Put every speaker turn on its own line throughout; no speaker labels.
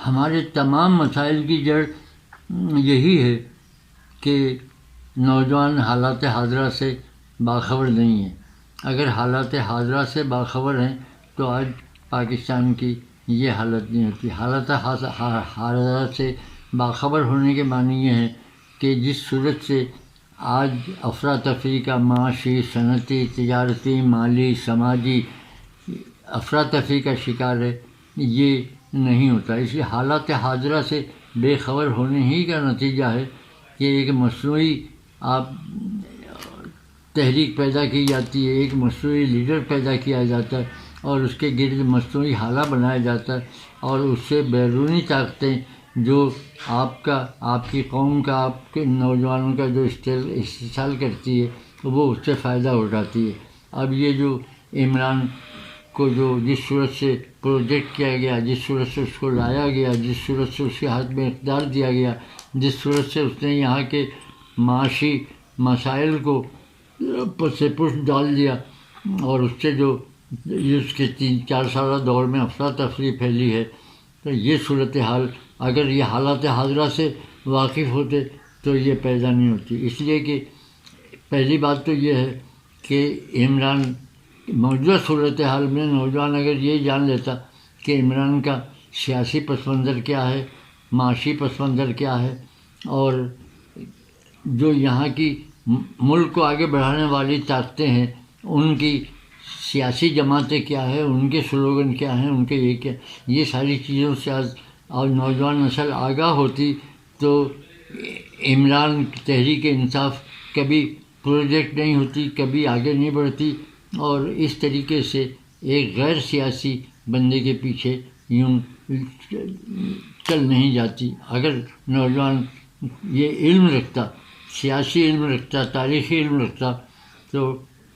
ہمارے تمام مسائل کی جڑ یہی ہے کہ نوجوان حالات حاضرہ سے باخبر نہیں ہیں۔ اگر حالات حاضرہ سے باخبر ہیں تو آج پاکستان کی یہ حالت نہیں ہوتی۔ حالات حاضرہ سے باخبر ہونے کے معنی یہ ہے کہ جس صورت سے آج افراتفری کا معاشی، صنعتی، تجارتی، مالی، سماجی افراتفری کا شکار ہے، یہ نہیں ہوتا۔ اس لیے حالات حاضرہ سے بے خبر ہونے ہی کا نتیجہ ہے کہ ایک مصنوعی تحریک پیدا کی جاتی ہے، ایک مصنوعی لیڈر پیدا کیا جاتا ہے اور اس کے گرد مصنوعی حالہ بنایا جاتا ہے، اور اس سے بیرونی طاقتیں جو آپ کی قوم کا، آپ کے نوجوانوں کا جو استحصال کرتی ہے وہ اس سے فائدہ اٹھاتی ہے۔ اب یہ جو عمران کو جو جس صورت سے پروجیکٹ کیا گیا، جس صورت سے اس کو لایا گیا، جس صورت سے اس کے ہاتھ میں اقتدار دیا گیا، جس صورت سے اس نے یہاں کے معاشی مسائل کو پس پشت ڈال دیا، اور اس سے جو اس کے 3-4 سالہ دور میں افراتفری پھیلی ہے، تو یہ صورتحال اگر یہ حالات حاضرہ سے واقف ہوتے تو یہ پیدا نہیں ہوتی۔ اس لیے کہ پہلی بات تو یہ ہے کہ عمران موجودہ صورتحال میں نوجوان اگر یہ جان لیتا کہ عمران کا سیاسی پس منظر کیا ہے، معاشی پس منظر کیا ہے، اور جو یہاں کی ملک کو آگے بڑھانے والی طاقتیں ہیں ان کی سیاسی جماعتیں کیا ہے، ان کے سلوگن کیا ہیں، ان کے یہ کیا، یہ ساری چیزوں سے آج نوجوان نسل آگاہ ہوتی تو عمران تحریک انصاف کبھی پروجیکٹ نہیں ہوتی، کبھی آگے نہیں بڑھتی، اور اس طریقے سے ایک غیر سیاسی بندے کے پیچھے یوں چل نہیں جاتی۔ اگر نوجوان یہ علم رکھتا، سیاسی علم رکھتا، تاریخی علم رکھتا، تو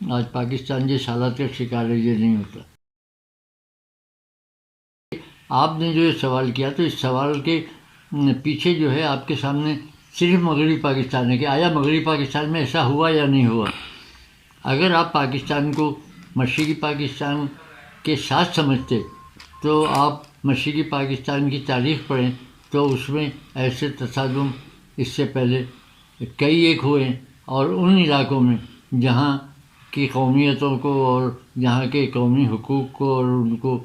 آج پاکستان جس حالات کا شکار ہے یہ نہیں ہوتا۔ آپ نے جو یہ سوال کیا تو اس سوال کے پیچھے جو ہے آپ کے سامنے صرف مغربی پاکستان ہے کہ آیا مغربی پاکستان میں ایسا ہوا یا نہیں ہوا۔ اگر آپ پاکستان کو مشرقی پاکستان کے ساتھ سمجھتے تو آپ مشرقی پاکستان کی تاریخ پڑھیں تو اس میں ایسے تصادم اس سے پہلے کئی ایک ہوئے، اور ان علاقوں میں جہاں کی قومیتوں کو اور جہاں کے قومی حقوق کو اور ان کو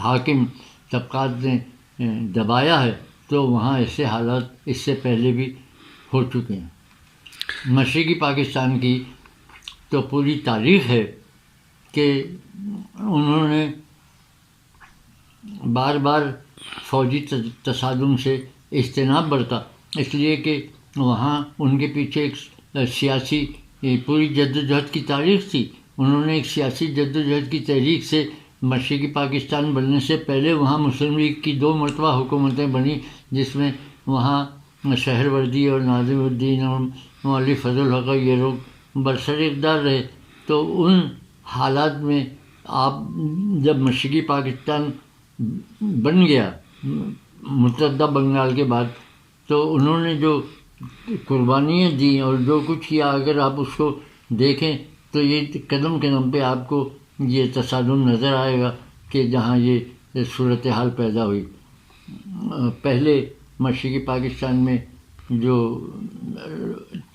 حاکم طبقات نے دبایا ہے، تو وہاں ایسے حالات اس سے پہلے بھی ہو چکے ہیں۔ مشرقی پاکستان کی تو پوری تاریخ ہے کہ انہوں نے بار بار فوجی تصادم سے اجتناب برتا، اس لیے کہ وہاں ان کے پیچھے ایک سیاسی پوری جدوجہد کی تاریخ تھی۔ انہوں نے ایک سیاسی جدوجہد کی تحریک سے مشرقی پاکستان بننے سے پہلے وہاں مسلم لیگ کی 2 مرتبہ حکومتیں بنی، جس میں وہاں شہر وردی اور ناظم الدین اور مولوی فضل الحق یہ لوگ برسر اقتدار رہے۔ تو ان حالات میں آپ جب مشرقی پاکستان بن گیا متحدہ بنگال کے بعد، تو انہوں نے جو قربانیاں دیں اور جو کچھ کیا، اگر آپ اس کو دیکھیں تو یہ قدم قدم پہ آپ کو یہ تصادم نظر آئے گا کہ جہاں یہ صورتحال پیدا ہوئی۔ پہلے مشرقی پاکستان میں جو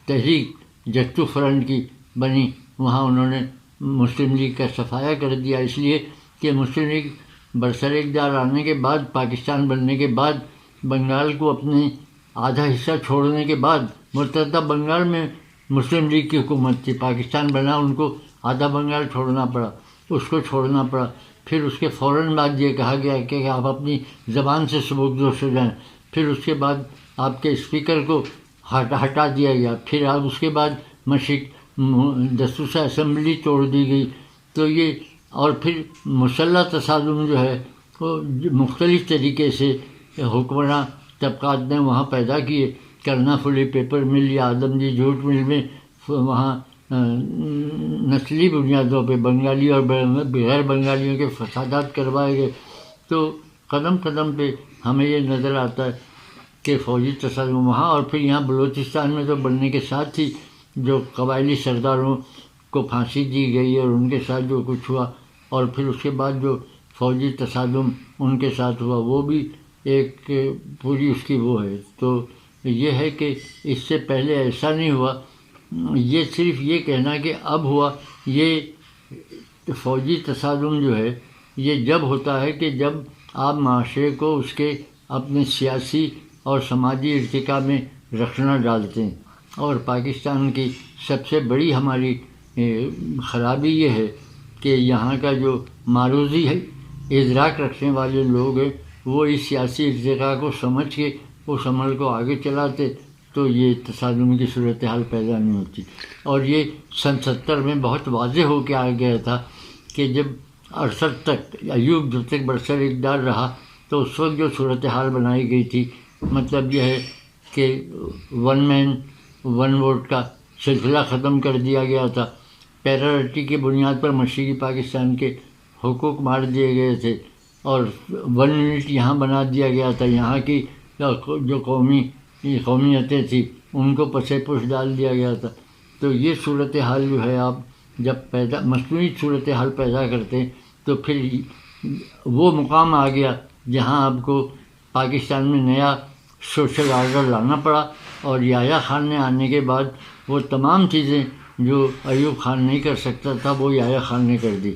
تحریک جٹو فرنٹ کی بنی، وہاں انہوں نے مسلم لیگ کا صفایا کر دیا، اس لیے کہ مسلم لیگ برسر اقتدار آنے کے بعد، پاکستان بننے کے بعد، بنگال کو اپنے آدھا حصہ چھوڑنے کے بعد، متحدہ بنگال میں مسلم لیگ کی حکومت تھی، پاکستان بنا ان کو آدھا بنگال چھوڑنا پڑا، اس کو چھوڑنا پڑا۔ پھر اس کے فوراً بعد یہ کہا گیا کہ آپ اپنی زبان سے سبکدوش ہو جائیں، پھر اس کے بعد آپ کے اسپیکر کو ہٹا دیا گیا، پھر آپ اس کے بعد دستور اسمبلی توڑ دی گئی، تو یہ اور پھر مسلح تصادم جو ہے وہ مختلف طریقے سے حکمراں طبقات نے وہاں پیدا کیے۔ کرنا فلی پیپر مل یا آدم جی جھوٹ مل میں وہاں نسلی بنیادوں پہ بنگالی اور غیر بنگالیوں کے فسادات کروائے گئے۔ تو قدم قدم پہ ہمیں یہ نظر آتا ہے کہ فوجی تصادم وہاں، اور پھر یہاں بلوچستان میں تو بننے کے ساتھ ہی جو قبائلی سرداروں کو پھانسی دی گئی اور ان کے ساتھ جو کچھ ہوا، اور پھر اس کے بعد جو فوجی تصادم ان کے ساتھ ہوا، وہ بھی ایک پوری اس کی وہ ہے۔ تو یہ ہے کہ اس سے پہلے ایسا نہیں ہوا، یہ صرف یہ کہنا کہ اب ہوا، یہ فوجی تصادم جو ہے یہ جب ہوتا ہے کہ جب آپ معاشرے کو اس کے اپنے سیاسی اور سماجی ارتقاء میں رکھنا ڈالتے ہیں۔ اور پاکستان کی سب سے بڑی ہماری خرابی یہ ہے کہ یہاں کا جو معروضی ہے ادراک رکھنے والے لوگ ہیں وہ اس سیاسی ارتقاء کو سمجھ کے اس عمل کو آگے چلاتے تو یہ تصادم کی صورتحال پیدا نہیں ہوتی۔ اور یہ سن 70 میں بہت واضح ہو کے آ گیا تھا کہ جب 68 تک ایوب جب تک برسر اقتدار رہا تو اس وقت جو صورتحال بنائی گئی تھی، مطلب یہ ہے کہ ون مین ون ووٹ کا سلسلہ ختم کر دیا گیا تھا، پیرارٹی کی بنیاد پر مشرقی پاکستان کے حقوق مار دیے گئے تھے، اور ون یونٹ یہاں بنا دیا گیا تھا، یہاں کی جو قومیتیں تھیں ان کو پسے پوش ڈال دیا گیا تھا۔ تو یہ صورتحال جو ہے آپ جب مصنوعی صورتحال پیدا کرتے ہیں تو پھر وہ مقام آ گیا جہاں آپ کو پاکستان میں نیا سوشل آرڈر لانا پڑا، اور یحییٰ خان نے آنے کے بعد وہ تمام چیزیں جو ایوب خان نہیں کر سکتا تھا وہ یحییٰ خان نے کر دی۔